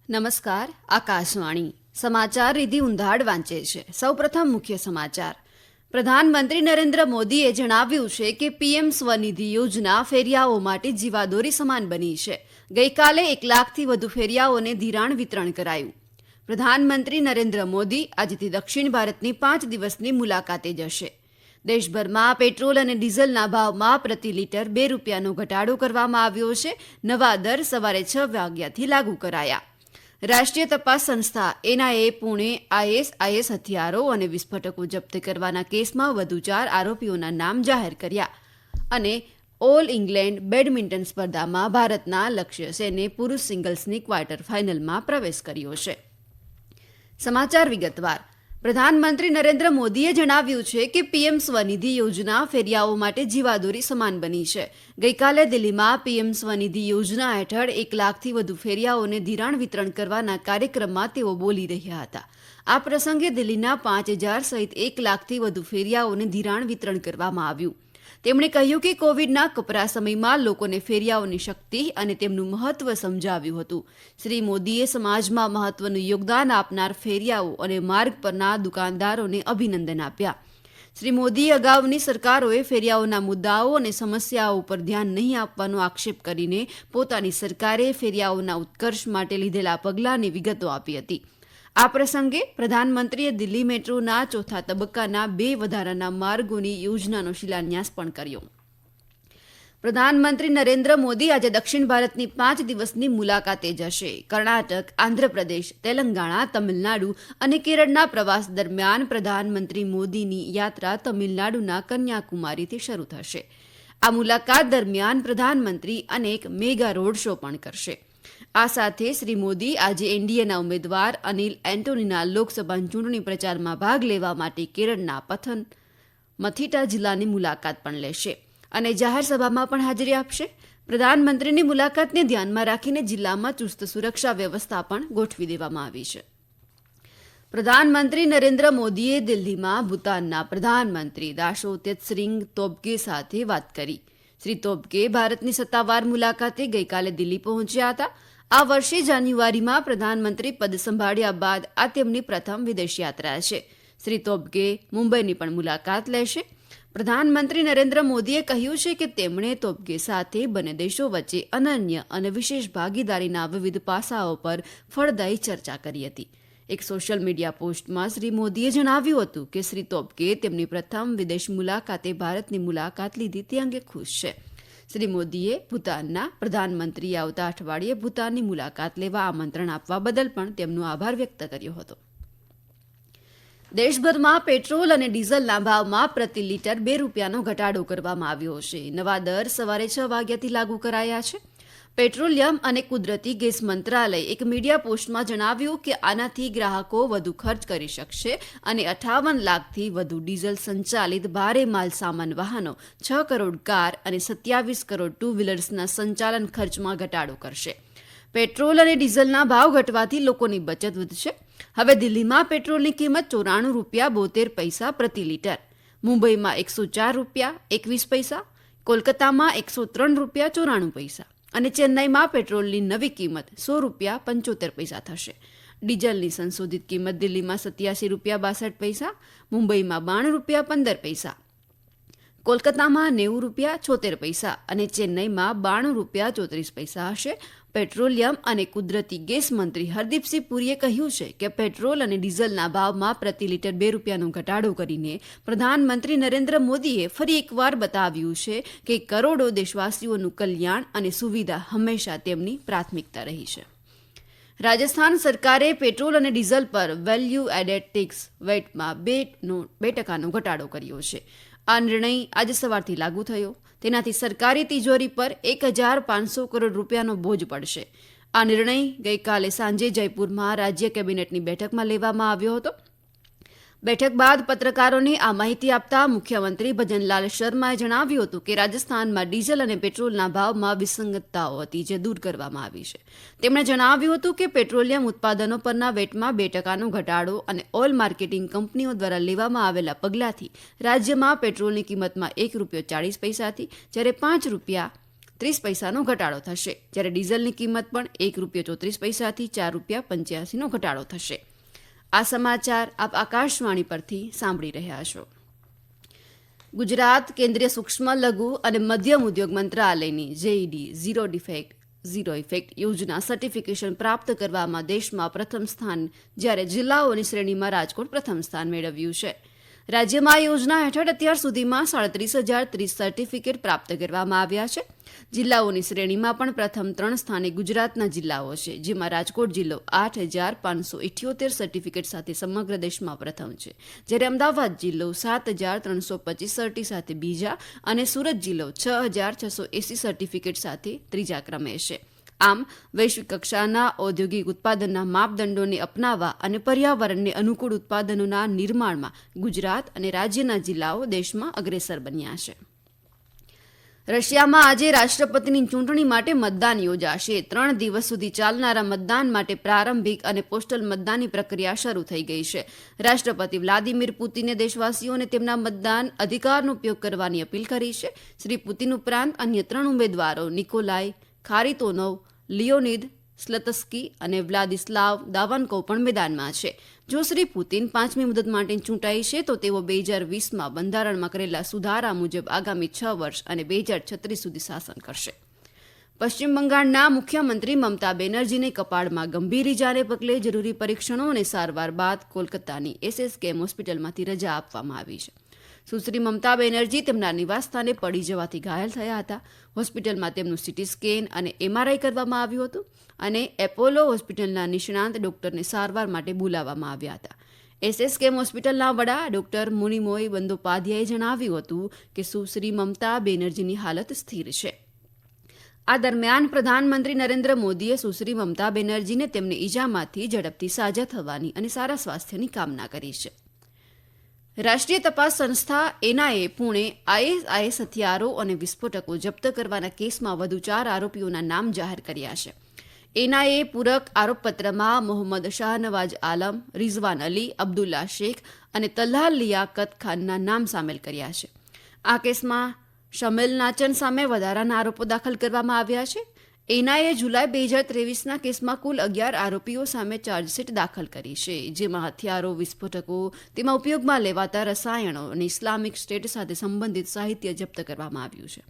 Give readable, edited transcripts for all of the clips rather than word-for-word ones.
નમસ્કાર. આકાશવાણી સમાચાર રીધિ ઉંધાડ વાંચે છે. સૌપ્રથમ મુખ્ય સમાચાર. પ્રધાનમંત્રી નરેન્દ્ર મોદીએ જણાવ્યું છે કે પીએમ સ્વનિધિ યોજના ફેરિયાઓ માટે જીવાદોરી સમાન બની છે. ગઈકાલે 1 લાખથી વધુ ફેરિયાઓને ધિરાણ વિતરણ કરાયું. પ્રધાનમંત્રી નરેન્દ્ર મોદી આજથી દક્ષિણ ભારતની 5 દિવસની મુલાકાતે જશે. દેશભરમાં પેટ્રોલ અને ડીઝલના ભાવમાં પ્રતિ લીટર 2 રૂપિયાનો ઘટાડો કરવામાં આવ્યો છે. નવા દર સવારે 6 વાગ્યાથી લાગુ કરાયા. રાષ્ટ્રીય તપાસ સંસ્થા એનઆઈએ પુણે આઈએસઆઈએસ હથિયારો અને વિસ્ફોટકો જપ્ત કરવાના કેસમાં વધુ 4 આરોપીઓના નામ જાહેર કર્યા. અને ઓલ ઇંગ્લેન્ડ બેડમિન્ટન સ્પર્ધામાં ભારતના લક્ષ્ય સેને પુરુષ સિંગલ્સની ક્વાર્ટર ફાઇનલમાં પ્રવેશ કર્યો છે. સમાચાર વિગતવાર. પ્રધાનમંત્રી નરેન્દ્ર મોદીએ જણાવ્યું છે કે પીએમ સ્વનિધિ યોજના ફેરિયાઓ માટે જીવાદોરી સમાન બની છે. ગઈકાલે દિલ્હીમાં પીએમ સ્વનિધિ યોજના હેઠળ 1 લાખથી વધુ ફેરિયાઓને ધિરાણ વિતરણ કરવાના કાર્યક્રમમાં તેઓ બોલી રહ્યા હતા. આ પ્રસંગે દિલ્હીના 5000 સહિત 1 લાખથી વધુ ફેરિયાઓને ધિરાણ વિતરણ કરવામાં આવ્યું. તેમણે કહ્યું કે કોવિડના કપરા સમયમાં લોકોને ફેરિયાઓની શક્તિ અને તેમનું મહત્વ સમજાવ્યું હતું. શ્રી મોદીએ સમાજમાં મહત્વનું યોગદાન આપનાર ફેરિયાઓ અને માર્ગ પરના દુકાનદારોને અભિનંદન આપ્યા. શ્રી મોદીએ અગાઉની સરકારોએ ફેરિયાઓના મુદ્દાઓ અને સમસ્યાઓ પર ધ્યાન નહીં આપવાનો આક્ષેપ કરીને પોતાની સરકારે ફેરિયાઓના ઉત્કર્ષ માટે લીધેલા પગલાંની વિગતો આપી હતી. આ પ્રસંગે પ્રધાનમંત્રીએ દિલ્હી મેટ્રોના 4થા તબક્કાના 2 વધારાના માર્ગોની યોજનાનો શિલાન્યાસ પણ કર્યો. પ્રધાનમંત્રી નરેન્દ્ર મોદી આજે દક્ષિણ ભારતની 5 દિવસની મુલાકાતે જશે. કર્ણાટક, આંધ્રપ્રદેશ, તેલંગાણા, તમિલનાડુ અને કેરળના પ્રવાસ દરમિયાન પ્રધાનમંત્રી મોદીની યાત્રા તમિલનાડુના કન્યાકુમારીથી શરૂ થશે. આ મુલાકાત દરમિયાન પ્રધાનમંત્રી અનેક મેગા રોડ શો પણ કરશે. આ સાથે શ્રી મોદી આજે એનડીએના ઉમેદવાર અનિલ એન્ટોનીના લોકસભા ચૂંટણી પ્રચારમાં ભાગ લેવા માટે કેરળના પથનમથિટ્ટા જિલ્લાની મુલાકાત પણ લેશે અને જાહેર સભામાં પણ હાજરી આપશે. પ્રધાનમંત્રીની મુલાકાતને ધ્યાનમાં રાખીને જિલ્લામાં ચુસ્ત સુરક્ષા વ્યવસ્થા પણ ગોઠવી દેવામાં આવી છે. પ્રધાનમંત્રી નરેન્દ્ર મોદીએ દિલ્હીમાં ભૂતાનના પ્રધાનમંત્રી દાશો ત્સરિંગ તોબ્ગે સાથે વાત કરી. શ્રી તોબ્ગે ભારતની સત્તાવાર મુલાકાતે ગઈકાલે દિલ્હી પહોંચ્યા હતા. આ વર્ષે જાન્યુઆરીમાં પ્રધાનમંત્રી પદ સંભાળ્યા બાદ આ તેમની પ્રથમ વિદેશ યાત્રા છે. શ્રી તોબ્ગે મુંબઈની પણ મુલાકાત લેશે. પ્રધાનમંત્રી નરેન્દ્ર મોદીએ કહ્યું છે કે તેમણે તોબ્ગે સાથે બંને દેશો વચ્ચે અનન્ય અને વિશેષ ભાગીદારીના વિવિધ પાસાઓ પર ફળદાયી ચર્ચા કરી હતી. એક સોશિયલ મીડિયા પોસ્ટમાં શ્રી મોદીએ જણાવ્યું હતું કે શ્રી તોબ્ગે તેમની પ્રથમ વિદેશ મુલાકાતે ભારતની મુલાકાત લીધી તે અંગે ખુશ છે. શ્રી મોદીએ ભૂતાનના પ્રધાનમંત્રીએ આવતા અઠવાડિયે ભૂતાનની મુલાકાત લેવા આમંત્રણ આપવા બદલ પણ તેમનો આભાર વ્યક્ત કર્યો હતો. દેશભરમાં પેટ્રોલ અને ડીઝલના ભાવમાં પ્રતિ લીટર 2 રૂપિયાનો ઘટાડો કરવામાં આવ્યો છે. નવા દર સવારે 6 વાગ્યાથી લાગુ કરાયા છે. પેટ્રોલિયમ અને કુદરતી ગેસ મંત્રાલય એક મીડિયા પોસ્ટમાં જણાવ્યું કે આનાથી ગ્રાહકો વધુ ખર્ચ કરી શકશે અને 58 લાખથી વધુ ડીઝલ સંચાલિત ભારે માલ સામાન વાહનો, 6 કરોડ કાર અને 27 કરોડ ટુ વ્હીલર્સના સંચાલન ખર્ચમાં ઘટાડો કરશે. પેટ્રોલ અને ડીઝલના ભાવ ઘટવાથી લોકોની બચત વધશે. હવે દિલ્હીમાં પેટ્રોલની કિંમત 94 રૂપિયા 72 પૈસા પ્રતિ લીટર, મુંબઈમાં 104 રૂપિયા 21 પૈસા, કોલકાતામાં 103 રૂપિયા 94 પૈસા અને ચેન્નાઈમાં પેટ્રોલની નવી કિંમત 100 રૂપિયા 75 પૈસા થશે. ડીઝલની સંશોધિત કિંમત દિલ્હીમાં 87 રૂપિયા 62 પૈસા, મુંબઈમાં 92 રૂપિયા 15 પૈસા, કોલકાતામાં 90 રૂપિયા 76 પૈસા અને ચેન્નાઈમાં 92 રૂપિયા 34 પૈસા હશે. પેટ્રોલિયમ અને કુદરતી ગેસ મંત્રી હરદીપસિંહ પુરીએ કહ્યું છે કે પેટ્રોલ અને ડીઝલના ભાવમાં પ્રતિ લીટર 2 રૂપિયાનો ઘટાડો કરીને પ્રધાનમંત્રી નરેન્દ્ર મોદીએ ફરી એકવાર બતાવ્યું છે કે કરોડો દેશવાસીઓનું કલ્યાણ અને સુવિધા હંમેશા તેમની પ્રાથમિકતા રહી છે. રાજસ્થાન સરકારે પેટ્રોલ અને ડીઝલ પર વેલ્યુ એડેડ ટેક્સ વેટમાં 2% ઘટાડો કર્યો છે. આ નિર્ણય આજે સવારથી લાગુ થયો. તેનાથી સરકારી તિજોરી પર 1500 કરોડ રૂપિયાનો બોજ પડશે. આ નિર્ણય ગઈકાલે સાંજે જયપુરમાં રાજ્ય કેબિનેટની બેઠકમાં લેવામાં આવ્યો હતો. બેઠક બાદ પત્રકારોને આ માહિતી આપતા મુખ્યમંત્રી ભજનલાલ શર્માએ જણાવ્યું હતું કે રાજસ્થાનમાં ડીઝલ અને પેટ્રોલના ભાવમાં વિસંગતતાઓ હતી જે દૂર કરવામાં આવી છે. તેમણે જણાવ્યું હતું કે પેટ્રોલિયમ ઉત્પાદનો પરના વેટમાં 2% ઘટાડો અને ઓઇલ માર્કેટિંગ કંપનીઓ દ્વારા લેવામાં આવેલા પગલાંથી રાજ્યમાં પેટ્રોલની કિંમતમાં 1 રૂપિયો 40 પૈસાથી જ્યારે 5 રૂપિયા 30 પૈસાનો ઘટાડો થશે, જ્યારે ડીઝલની કિંમત પણ ₹1.34થી ₹4.85નો ઘટાડો થશે. આ સમાચાર આપ આકાશવાણી પરથી સાંભળી રહ્યા છો. ગુજરાત કેન્દ્રીય સૂક્ષ્મ લઘુ અને મધ્યમ ઉદ્યોગ મંત્રાલયની JED ઝીરો ઇફેક્ટ યોજના સર્ટિફિકેશન પ્રાપ્ત કરવામાં દેશમાં પ્રથમ સ્થાન, જ્યારે જિલ્લાઓની શ્રેણીમાં રાજકોટ પ્રથમ સ્થાન મેળવ્યું છે. રાજ્યમાં આ યોજના હેઠળ અત્યાર સુધીમાં 37,030 સર્ટિફિકેટ પ્રાપ્ત કરવામાં આવ્યા છે. જિલ્લાઓની શ્રેણીમાં પણ પ્રથમ 3 સ્થાને ગુજરાતના જિલ્લાઓ છે, જેમાં રાજકોટ જિલ્લો 8,578 સર્ટિફિકેટ સાથે સમગ્ર દેશમાં પ્રથમ છે, જ્યારે અમદાવાદ જિલ્લો 7,325 સર્ટી સાથે બીજા અને સુરત જિલ્લો 6,680 સર્ટિફિકેટ સાથે ત્રીજા ક્રમે છે. આમ વૈશ્વિક કક્ષાના ઔદ્યોગિક ઉત્પાદનના માપદંડોને અપનાવવા અને પર્યાવરણને અનુકૂળ ઉત્પાદનોના નિર્માણમાં ગુજરાત અને રાજ્યના જિલ્લાઓ દેશમાં અગ્રેસર બન્યા છે. રશિયામાં આજે રાષ્ટ્રપતિની ચૂંટણી માટે મતદાન યોજાશે. 3 દિવસ સુધી ચાલનારા મતદાન માટે પ્રારંભિક અને પોસ્ટલ મતદાનની પ્રક્રિયા શરૂ થઈ ગઈ છે. રાષ્ટ્રપતિ વ્લાદિમીર પુતિને દેશવાસીઓને તેમના મતદાન અધિકારનો ઉપયોગ કરવાની અપીલ કરી છે. શ્રી પુતિન ઉપરાંત અન્ય 3 ઉમેદવારો નિકોલાઈ ખારિતોનોવ, લિયોનિદ સ્લતસ્કી અને વ્લાદિસ્લાવ દાવાન્કોવ પણ મેદાનમાં છે. જો શ્રી પુતિન 5મી મુદત માટે ચૂંટાઈ છે તો તેઓ 2020માં બંધારણમાં કરેલા સુધારા મુજબ આગામી 6 વર્ષ અને 2036 સુધી શાસન કરશે. પશ્ચિમ બંગાળના મુખ્યમંત્રી મમતા બેનર્જીને કપાળમાં ગંભીર ઇજાને પગલે જરૂરી પરીક્ષણો અને સારવાર બાદ કોલકાતાની SSKM હોસ્પિટલમાંથી રજા આપવામાં આવી છે. સુશ્રી મમતા બેનર્જી તેમના નિવાસસ્થાને પડી જવાથી ઘાયલ થયા હતા. હોસ્પિટલમાં તેમનું CT સ્કેન અને MRI કરવામાં આવ્યું હતું અને એપોલો હોસ્પિટલના નિષ્ણાંત ડોક્ટરને સારવાર માટે બોલાવવામાં આવ્યા હતા. SSKM હોસ્પિટલના વડા ડોક્ટર મુનિમોય બંદોપાધ્યાયે જણાવ્યું હતું કે સુશ્રી મમતા બેનર્જીની હાલત સ્થિર છે. આ દરમિયાન પ્રધાનમંત્રી નરેન્દ્ર મોદીએ સુશ્રી મમતા બેનર્જીને તેમની ઇજામાંથી ઝડપથી સાજા થવાની અને સારા સ્વાસ્થ્યની કામના કરી છે. રાષ્ટ્રીય તપાસ સંસ્થા NIA પુણે ISIS હથિયારો અને વિસ્ફોટકો જપ્ત કરવાના કેસમાં વધુ 4 આરોપીઓના નામ જાહેર કર્યા છે. NIA પૂરક આરોપપત્રમાં મોહમ્મદ શાહનવાજ આલમ, રિઝવાન અલી, અબ્દુલ્લા શેખ અને તલ્હાલ લિયાકત ખાનના નામ સામેલ કર્યા છે. આ કેસમાં શમેલ નાચન સામે વધારાના આરોપો દાખલ કરવામાં આવ્યા છે. NIA જુલાઈ 2023ના કેસમાં કુલ 11 આરોપીઓ સામે ચાર્જશીટ દાખલ કરી છે, જેમાં હથિયારો, વિસ્ફોટકો, તેમાં ઉપયોગમાં લેવાતા રસાયણો અને ઇસ્લામિક સ્ટેટ સાથે સંબંધિત સાહિત્ય જપ્ત કરવામાં આવ્યું છે.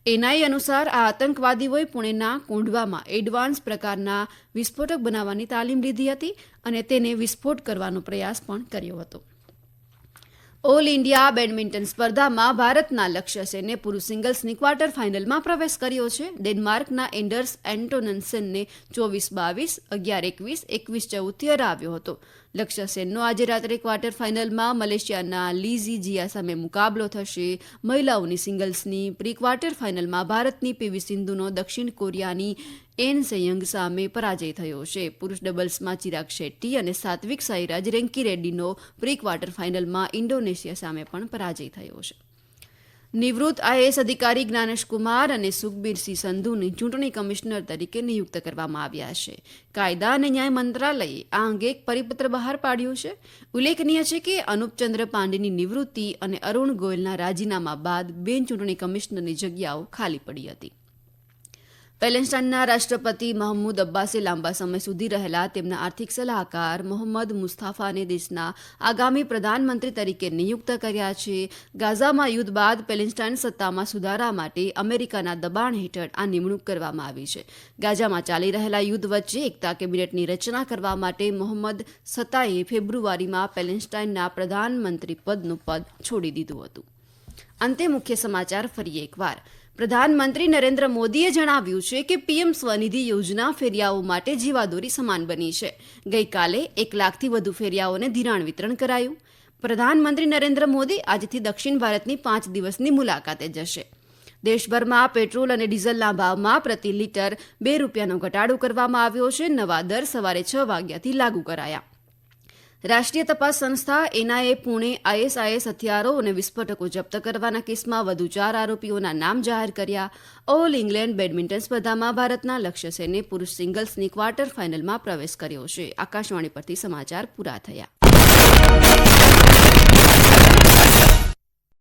NIA અનુસાર આ આતંકવાદીઓએ પુણેના કોંઢવામાં એડવાન્સ પ્રકારના વિસ્ફોટક બનાવવાની તાલીમ લીધી હતી અને તેને વિસ્ફોટ કરવાનો પ્રયાસ પણ કર્યો હતો. ઓલ ઇન્ડિયા બેડમિન્ટન સ્પર્ધામાં ભારતના લક્ષ્ય સેને પુરુષ સિંગલ્સની ક્વાર્ટર ફાઇનલમાં પ્રવેશ કર્યો છે. ડેનમાર્કના એન્ડર્સ એન્ટોનસનને 24-22, 11-21, 21-14થી હરાવ્યો હતો. લક્ષ્ય સેનનો આજે રાત્રે ક્વાર્ટર ફાઇનલમાં મલેશિયાના લીઝી જિયા સામે મુકાબલો થશે. મહિલાઓની સિંગલ્સની પ્રી ક્વાર્ટર ફાઇનલમાં ભારતની PV સિંધુનો દક્ષિણ કોરિયાની એન સેયંગ સામે પરાજય થયો છે. પુરુષ ડબલ્સમાં ચિરાગ શેટ્ટી અને સાત્વિક સાઈરાજ રેન્કી રેડ્ડીનો પ્રી ક્વાર્ટર ફાઇનલમાં ઇન્ડોનેશિયા સામે પણ પરાજય થયો છે. નિવૃત્ત IAS અધિકારી જ્ઞાનેશ કુમાર અને સુખબીરસિંહ સંધુની ચૂંટણી કમિશનર તરીકે નિયુક્ત કરવામાં આવ્યા છે. કાયદા અને ન્યાય મંત્રાલયે આ અંગે એક પરિપત્ર બહાર પાડ્યો છે. ઉલ્લેખનીય છે કે અનુપચંદ્ર પાંડેની નિવૃત્તિ અને અરુણ ગોયલના રાજીનામા બાદ 2 ચૂંટણી કમિશનરની જગ્યાઓ ખાલી પડી હતી. પેલેસ્ટાઇનના રાષ્ટ્રપતિ મહમૂદ અબ્બાસે લાંબા સમય સુધી રહેલા તેમના આર્થિક સલાહકાર મોહમ્મદ મુસ્તાફાને દેશના આગામી પ્રધાનમંત્રી તરીકે નિયુક્ત કર્યા છે. ગાઝામાં યુદ્ધ બાદ પેલેસ્ટાઇન સત્તામાં સુધારા માટે અમેરિકાના દબાણ હેઠળ આ નિમણૂક કરવામાં આવી છે. ગાઝામાં ચાલી રહેલા યુદ્ધ વચ્ચે એકતા કેબિનેટની રચના કરવા માટે મોહમ્મદ સત્તાએ ફેબ્રુઆરીમાં પેલેસ્ટાઇનના પ્રધાનમંત્રી પદનું પદ છોડી દીધું હતું. અંતે મુખ્ય સમાચાર ફરી એકવાર. પ્રધાનમંત્રી નરેન્દ્ર મોદીએ જણાવ્યું છે કે PM સ્વનિધિ યોજના ફેરિયાઓ માટે જીવાદોરી સમાન બની છે. ગઈકાલે 1 લાખથી વધુ ફેરિયાઓને ધિરાણ વિતરણ કરાયું. પ્રધાનમંત્રી નરેન્દ્ર મોદી આજથી દક્ષિણ ભારતની 5 દિવસની મુલાકાતે જશે. દેશભરમાં પેટ્રોલ અને ડીઝલના ભાવમાં પ્રતિ લિટર ₹2નો ઘટાડો કરવામાં આવ્યો છે. નવા દર સવારે 6 વાગ્યાથી લાગુ કરાયા. રાષ્ટ્રીય તપાસ સંસ્થા NIA પુણે ISIS હથિયારો અને વિસ્ફોટકો જપ્ત કરવાના કેસમાં વધુ 4 આરોપીઓના નામ જાહેર કર્યા. ઓલ ઇંગ્લેન્ડ બેડમિન્ટન સ્પર્ધામાં ભારતના લક્ષ્ય સેને પુરુષ સિંગલ્સની ક્વાર્ટર ફાઇનલમાં પ્રવેશ કર્યો છે. આકાશવાણી પરથી સમાચાર પૂરા થયા.